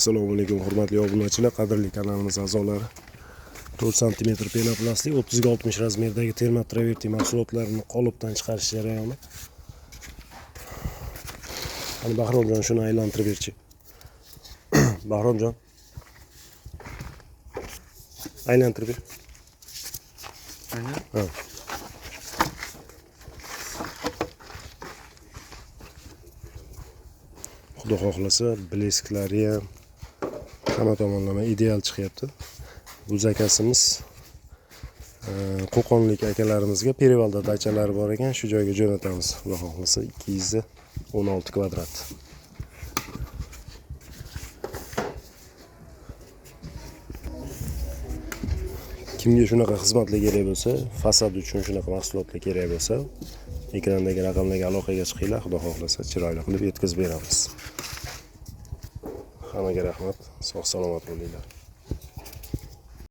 Assalomu alaykum hurmatli obunachilar, qadrli kanalimiz a'zolari. 4 sm penoplastik 30 ga 60 razmerdagi termat traverti mahsulotlarini qolipdan chiqarish jarayoni. Hani Bahromjon shuni aylantirib berchi. Bahromjon. Aylantirib ber. Aynan. Ha. Xudo xohlasa, blesklari ham hamma tomonlama ideal chiqyapti. Bu zakasimiz Qo'qonlik akalarimizga Perivalda dachalari bor ekan, shu joyga jo'natamiz. Xudo xohlasa 216 kvadrat. Kimga shunaqa xizmatlar kerak bo'lsa, fasad uchun shunaqa mahsulotlar kerak bo'lsa, ekrandagi raqamlarga aloqaga chiqinglar, xudo xohlasa chiroyli qilib yetkazib beramiz. Hammaga rahmat, sog' salomat bo'linglar.